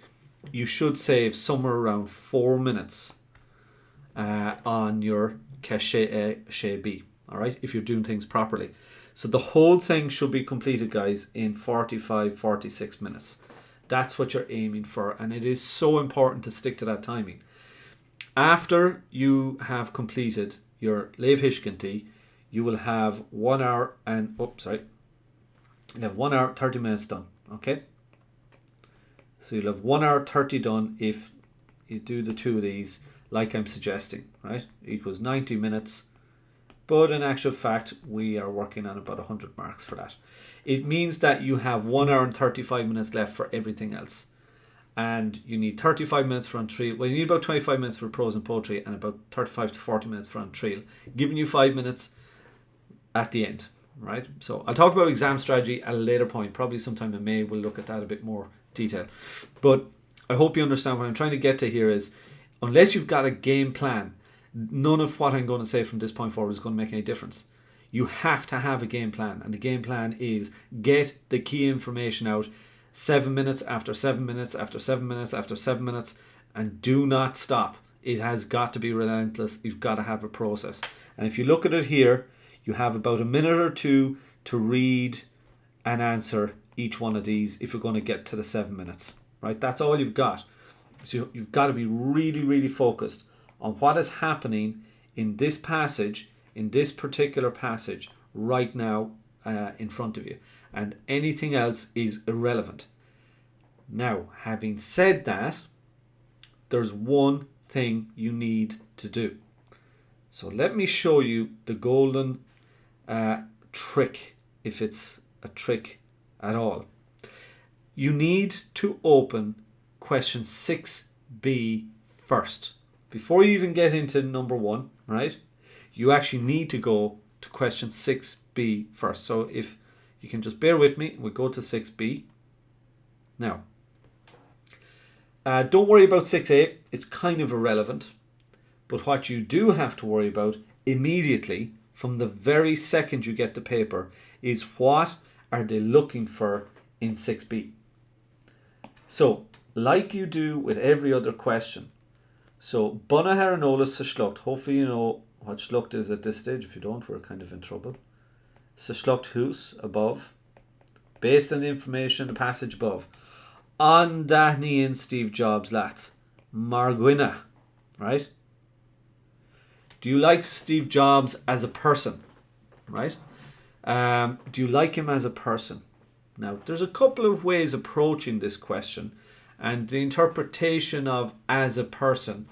you should save somewhere around 4 minutes on your Keshe A, She B, all right, if you're doing things properly. So the whole thing should be completed, guys, in 45-46 minutes. That's what you're aiming for, and it is so important to stick to that timing. After you have completed your Leavingcertirish, you will have 1 hour and you have 1 hour 30 minutes done. Okay, so you'll have 1 hour 30 done if you do the 2 of these like I'm suggesting, right? Equals 90 minutes. But in actual fact, we are working on about 100 marks for that. It means that you have 1 hour and 35 minutes left for everything else. And you need 35 minutes for Untrial. Well, you need about 25 minutes for prose and poetry and about 35 to 40 minutes for Untrial, giving you 5 minutes at the end, right? So I'll talk about exam strategy at a later point. Probably sometime in May we'll look at that a bit more detail. But I hope you understand what I'm trying to get to here is, unless you've got a game plan, none of what I'm going to say from this point forward is going to make any difference. You have to have a game plan, and the game plan is get the key information out 7 minutes after 7 minutes after 7 minutes after 7 minutes, and do not stop. It has got to be relentless. You've got to have a process. And if you look at it here, you have about a minute or 2 to read and answer each one of these if you're going to get to the 7 minutes, right? That's all you've got. So you've got to be really, really focused on what is happening in this passage, in this particular passage right now in front of you. And anything else is irrelevant. Now, having said that, there's one thing you need to do. So let me show you the golden trick, if it's a trick at all. You need to open question 6b first. Before you even get into number 1, right? You actually need to go to question 6b first. So if you can just bear with me, we'll go to 6b. Now, don't worry about 6a. It's kind of irrelevant. But what you do have to worry about immediately, from the very second you get the paper, is what are they looking for in 6b. So, like you do with every other question. So, Buna Haranola sa Schlucht. Hopefully you know what Schlucht is at this stage. If you don't, we're kind of in trouble. Sa Schlucht Hus, above. Based on the information, the passage above. On Daphne and Steve Jobs, lads. Marguina. Right? Do you like Steve Jobs as a person? Right? Do you like him as a person? Now, there's a couple of ways approaching this question, and the interpretation of as a person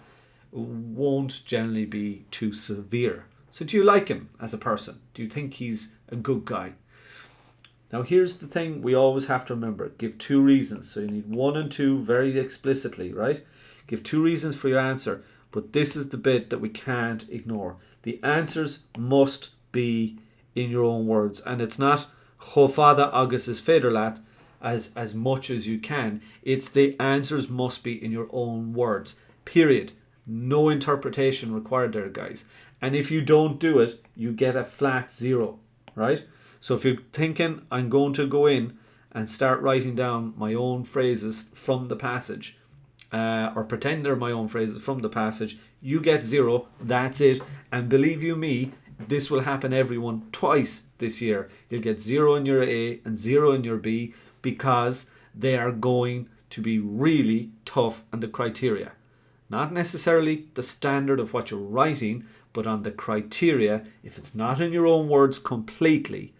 won't generally be too severe. So do you like him as a person? Do you think he's a good guy? Now, here's the thing we always have to remember. Give 2 reasons. So you need 1 and 2 very explicitly, right? Give 2 reasons for your answer. But this is the bit that we can't ignore. The answers must be in your own words. And it's not Chofada Agus is Federlat as much as you can. It's the answers must be in your own words. Period. No interpretation required there, guys. And if you don't do it, you get a flat 0, right? So if you're thinking I'm going to go in and start writing down my own phrases from the passage, or pretend they're my own phrases from the passage, you get 0. That's it. And believe you me, this will happen everyone twice this year. You'll get 0 in your A and 0 in your B, because they are going to be really tough on the criteria. Not necessarily the standard of what you're writing, but on the criteria. If it's not in your own words completely,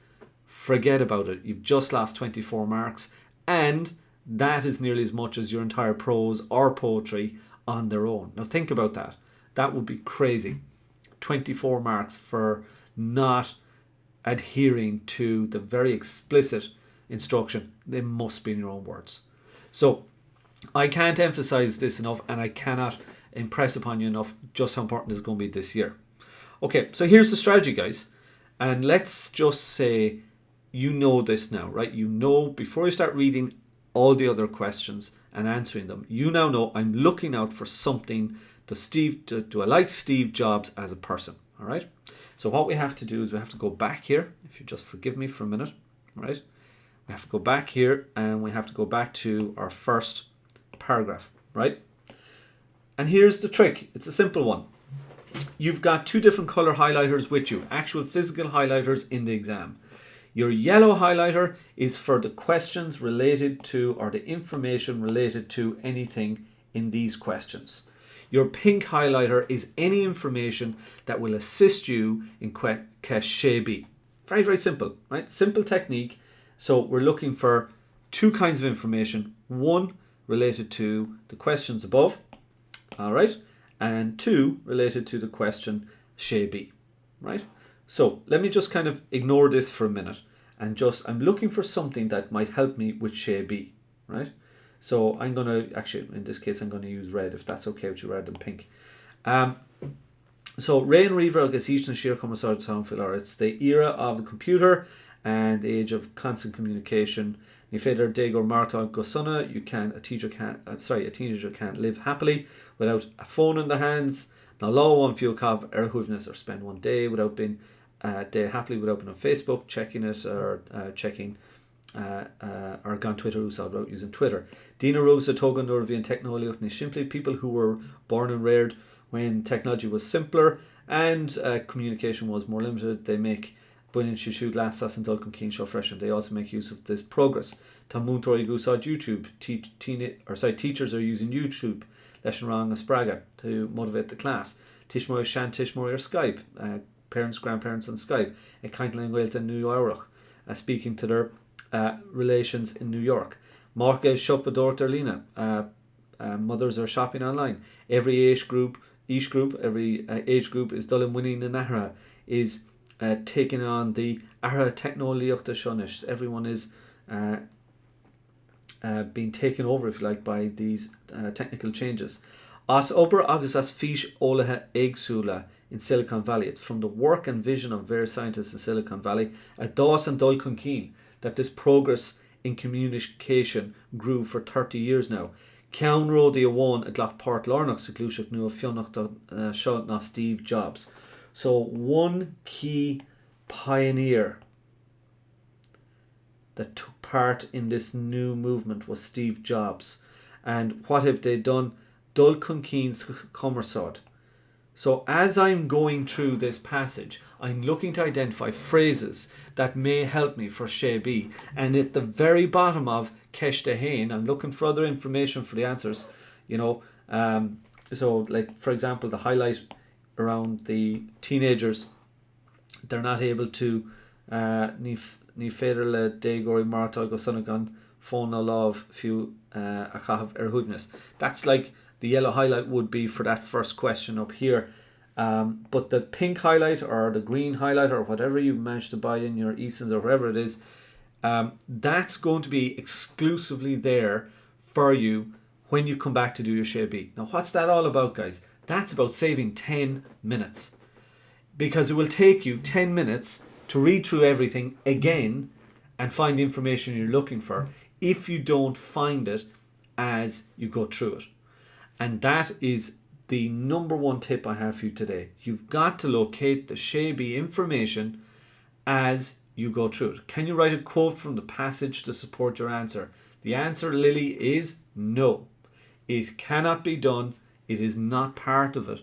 forget about it. You've just lost 24 marks, and that is nearly as much as your entire prose or poetry on their own. Now think about that. That would be crazy. 24 marks for not adhering to the very explicit instruction. They must be in your own words. So I can't emphasize this enough, and I cannot impress upon you enough just how important this is going to be this year. Okay, so here's the strategy, guys. And let's just say you know this now, right? You know, before you start reading all the other questions and answering them, you now know I'm looking out for something. Do I like Steve Jobs as a person? All right. So what we have to do is we have to go back here. If you just forgive me for a minute, right? We have to go back here, and we have to go back to our first paragraph, right? And here's the trick. It's a simple one. You've got 2 different color highlighters with you, actual physical highlighters in the exam. Your yellow highlighter is for the questions related to, or the information related to, anything in these questions. Your pink highlighter is any information that will assist you in Question B. Very, very simple, right? Simple technique. So we're looking for 2 kinds of information. 1 related to the questions above, all right? And 2 related to the question Question B, right? So let me just kind of ignore this for a minute, and I'm looking for something that might help me with Question B, right? So I'm going to, actually, in this case, I'm going to use red, if that's okay with you, rather than pink. So Rain Reaver agus Eastern Sheer Commissar Townfield, it's the era of the computer and the age of constant communication. Ní féidir dégur martá go sonna, a teenager can't live happily without a phone in their hands. Now law one few have huivness, or spend one day without being happily without being on Facebook, checking it, or checking or gone Twitter without using Twitter. Dina Rosa Togan Norvian technology simply people who were born and reared when technology was simpler and communication was more limited. They make Buinin Shishu Glassas and Dulcan Keen Show Fresh, and they also make use of this progress. Tamun Tori Gusad YouTube. Teachers are using YouTube, Lesson Wrong Spraga, to motivate the class. Tishmoy Shan Tishmoy or Skype. Parents, grandparents on Skype. A Kindling Welta in New York, speaking to their relations in New York. Marke Shopador Terlina. Mothers are shopping online. Every age group is Dullin winning in Ahra, is taking on the Ahra technology of the Shonish. Everyone is being taken over, if you like, by these technical changes. As ober agus as fish olaha eigsula in Silicon Valley. It's from the work and vision of various scientists in Silicon Valley at Dawson Dulcan Keen that this progress in communication grew for 30 years now. Ceann Rodí Awan a Glock Port Lornach Seclusic nu a Fionach Shot na Steve Jobs. So one key pioneer that took part in this new movement was Steve Jobs. And what have they done? Dulcan Keen's Commersod. So as I'm going through this passage, I'm looking to identify phrases that may help me for Sé B. And at the very bottom of Ceis de Hain, I'm looking for other information for the answers. So like, for example, the highlight around the teenagers, they're not able to ní féidir le dégóirí martá go sonagan phone no love few a chahabh huivness. That's like the yellow highlight would be for that first question up here. But the pink highlight or the green highlight or whatever you managed to buy in your Easons or whatever it is, that's going to be exclusively there for you when you come back to do your Sé B. Now what's that all about, guys? That's about saving 10 minutes. Because it will take you 10 minutes to read through everything again and find the information you're looking for if you don't find it as you go through it. And that is the number one tip I have for you today. You've got to locate the Sé B information as you go through it. Can you write a quote from the passage to support your answer? The answer, Lily, is no. It cannot be done. It is not part of it.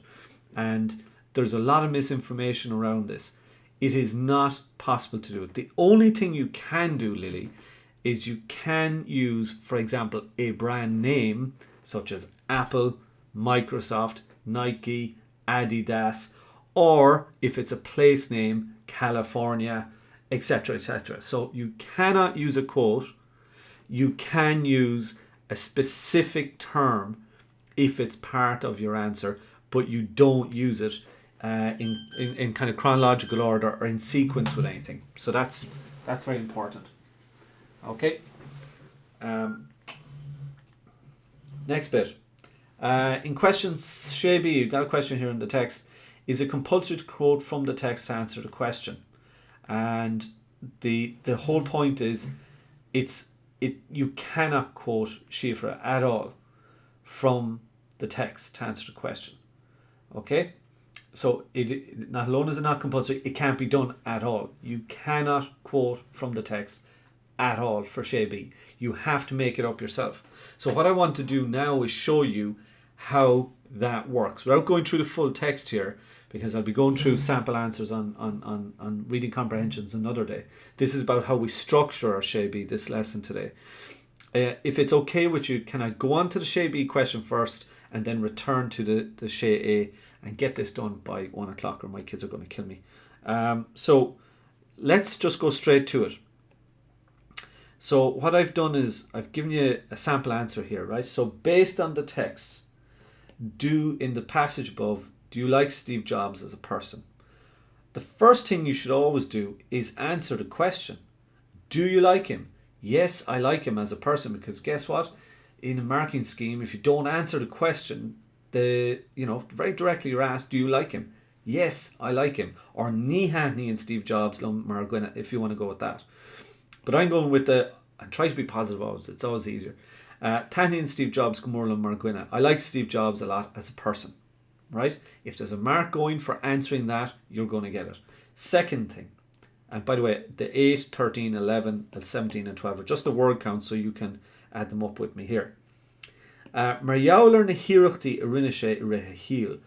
And there's a lot of misinformation around this. It is not possible to do it. The only thing you can do, Lily, is you can use, for example, a brand name such as Apple, Microsoft, Nike, Adidas, or if it's a place name, California, etc., etc. So you cannot use a quote. You can use a specific term if it's part of your answer, but you don't use it in kind of chronological order or in sequence with anything. So that's very important. Okay. Next bit. In questions, Shaby, you've got a question here in the text. Is it compulsory to quote from the text to answer the question? And the whole point is, you cannot quote Shifra at all from the text to answer the question. Okay? So it not alone is it not compulsory, it can't be done at all. You cannot quote from the text at all for Shaby. You have to make it up yourself. So what I want to do now is show you how that works without going through the full text here, because I'll be going through sample answers on reading comprehensions another day. This is about how we structure our Shaby, this lesson today. If it's okay with you, can I go on to the Shaby question first and then return to the Shay A and get this done by 1 o'clock, or my kids are going to kill me. So let's just go straight to it. So what I've done is I've given you a sample answer here, right? So based on the text, in the passage above, do you like Steve Jobs as a person? The first thing you should always do is answer the question. Do you like him? Yes, I like him as a person, because guess what? In a marking scheme, if you don't answer the question, very directly you're asked, do you like him? Yes, I like him. Or ní haithní and Steve Jobs, if you want to go with that. But I'm going with and try to be positive always, it's always easier. Taithní and Steve Jobs, Gomorlan Margwina. I like Steve Jobs a lot as a person, right? If there's a mark going for answering that, you're going to get it. Second thing, and by the way, the 8, 13, 11, 17 and 12 are just the word count, so you can add them up with me here. Mar jouler na hiireachtaí a rinne sé I rith híl.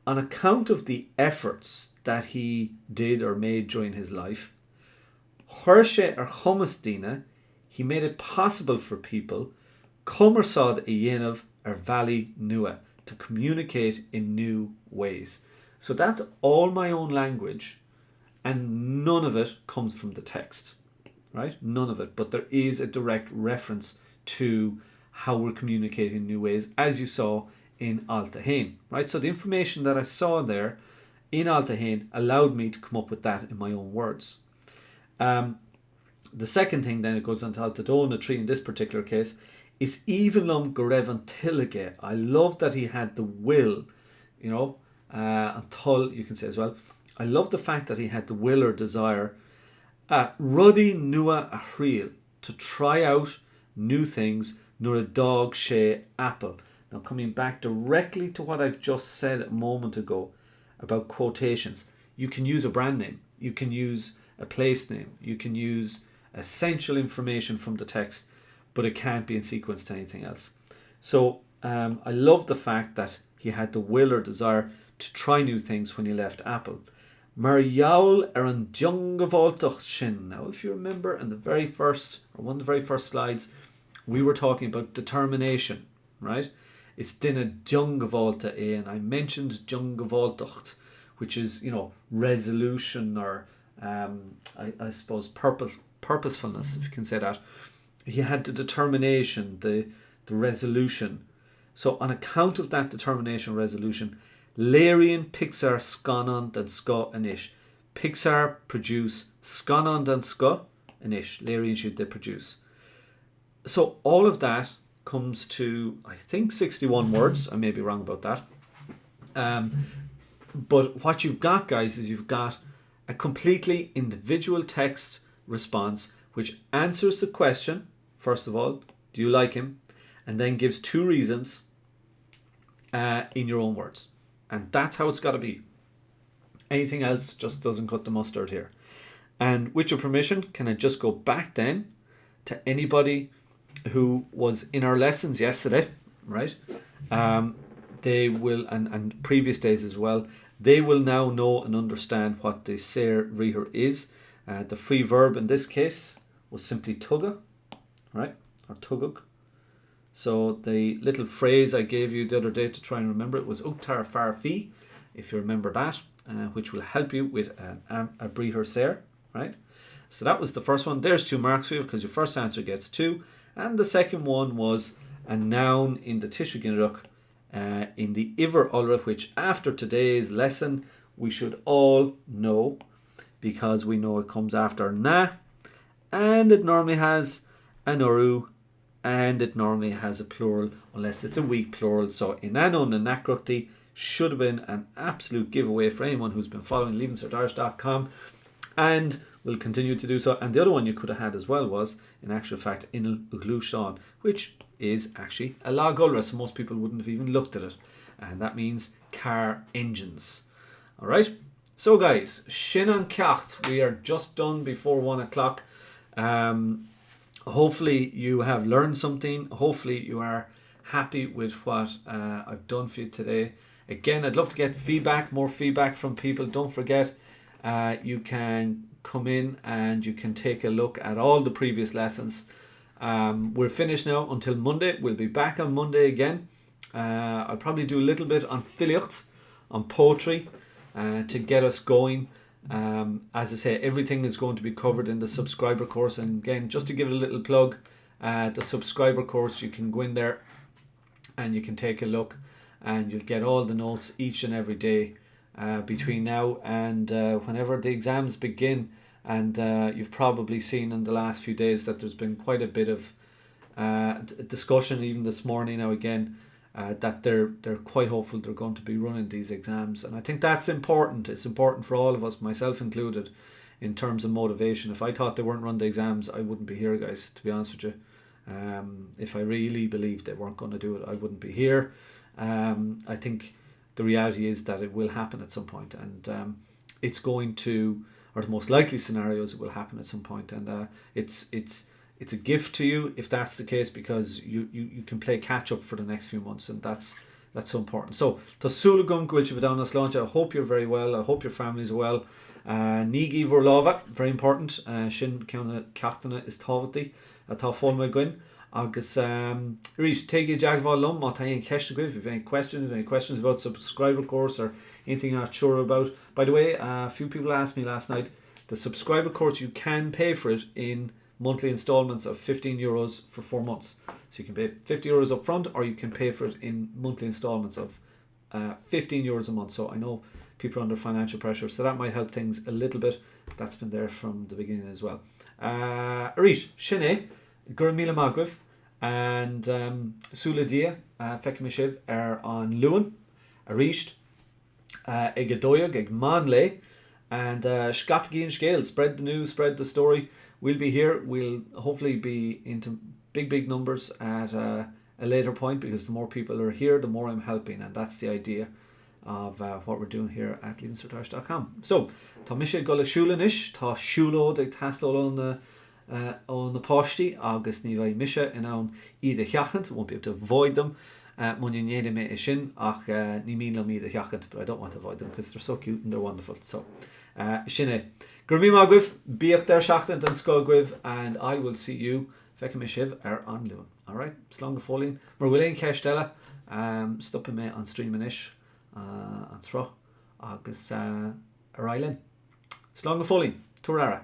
On account of the efforts that he did or made during his life, chuir sé ar chumas daoine, he made it possible for people cumarsad a dhéanamh ar bhealaí nua, to communicate in new ways. So that's all my own language, and none of it comes from the text, right? None of it. But there is a direct reference to how we're communicating in new ways, as you saw in Altahane, right? So the information that I saw there in Altahane allowed me to come up with that in my own words. The second thing then, it goes on to Altadona tree in this particular case, is evenlum gorevan tillige. I love that he had the will, and tull you can say as well. I love the fact that he had the will or desire, ruddy nua a hriel, to try out new things, nor a dog she apple. Now coming back directly to what I've just said a moment ago about quotations, you can use a brand name, you can use a place name, you can use essential information from the text, but it can't be in sequence to anything else. So I love the fact that he had the will or desire to try new things when he left Apple. Mar jowl an diongavoltach sin. Now if you remember in one of the very first slides, we were talking about determination, right? It's dinna diongavolta and I mentioned diongavoltacht, which is, resolution or I suppose purposefulness, if you can say that. He had the determination, the resolution. So on account of that determination, resolution, Larian Pixar scannon and ska anish. Pixar produce scannon and ska anish. Larian should they produce. So all of that comes to, I think, 61 words. I may be wrong about that. But what you've got, guys, is you've got a completely individual text response which answers the question, first of all, do you like him? And then gives 2 reasons in your own words. And that's how it's got to be. Anything else just doesn't cut the mustard here. And with your permission, can I just go back then to anybody who was in our lessons yesterday, right? They will, and previous days as well, they will now know and understand what the ser rihar is. The free verb in this case was simply tugga, right? Or tugug. So the little phrase I gave you the other day to try and remember it was uktar farfi, if you remember that, which will help you with a brihar ser, right? So that was the first one. There's 2 marks for you because your first answer gets 2. And the second one was a noun in the Tishaginruk, in the Iver Ulra, which after today's lesson we should all know, because we know it comes after na, and it normally has an uru, and it normally has a plural unless it's a weak plural. So inanun and nakrukti should have been an absolute giveaway for anyone who's been following Leavingcertirish.com, and will continue to do so. And the other one you could have had as well was, in actual fact, in uglushan, which is actually a lagulra, so most people wouldn't have even looked at it, and that means car engines. All right, so guys, shin an ceacht, we are just done before 1 o'clock. Hopefully you have learned something. Hopefully you are happy with what I've done for you today. Again, I'd love to get feedback, more feedback from people. Don't forget, you can come in and you can take a look at all the previous lessons. We're finished now until Monday. We'll be back on Monday again. I'll probably do a little bit on filiocht, on poetry, to get us going. As I say, everything is going to be covered in the subscriber course. And again, just to give it a little plug, the subscriber course, you can go in there and you can take a look, and you'll get all the notes each and every day between now and whenever the exams begin. And you've probably seen in the last few days that there's been quite a bit of discussion, even this morning now again, that they're quite hopeful they're going to be running these exams. And I think that's important. It's important for all of us, myself included, in terms of motivation. If I thought they weren't running the exams, I wouldn't be here, guys, to be honest with you. If I really believed they weren't going to do it, I wouldn't be here. I think the reality is that it will happen at some point, and it's going to, or the most likely scenarios, it will happen at some point. And it's a gift to you if that's the case, because you can play catch up for the next few months, and that's so important. So Tasula gum gwilch vidanas launch. I hope you're very well. I hope your family's well. Nigi vorlava, very important. Shin count captain is tavati a tafol my gwin. Agus reach take a jagval lum what I question if you have any questions about subscriber course or anything you're not sure about. By the way, a few people asked me last night, the subscriber course, you can pay for it in monthly installments of €15 for 4 months. So you can pay €50 up front, or you can pay for it in monthly installments of €15 a month. So I know people are under financial pressure, so that might help things a little bit. That's been there from the beginning as well. Arish, Shine, Gurmila Magriv, and Suladia, Fekimishiv are on Luan, Arish, Egadoyag, Egmanle, and Shkapgi and Scale. Spread the news, spread the story. We'll be here. We'll hopefully be into big numbers at a later point, because the more people are here, the more I'm helping, and that's the idea of what we're doing here at Leavingcertirish.com. So, tá mishe go le siúlanish, tá siúló de taslo on the posti, agus ní bhaid mishe in an ide chiachant, won't be able to avoid them. Munin yede me ishin, ach ní mín lo ide chiachant, but I don't want to avoid them because they're so cute and they're wonderful. So, Shine. Gurmi magwif, biach der shachtant and skogwif, and I will see you fekimishiv on Luan. Alright, slong folin. Mar willing kestella, stopping me on streaming-ish, on thro, agus Arailin. Slong folin, turara.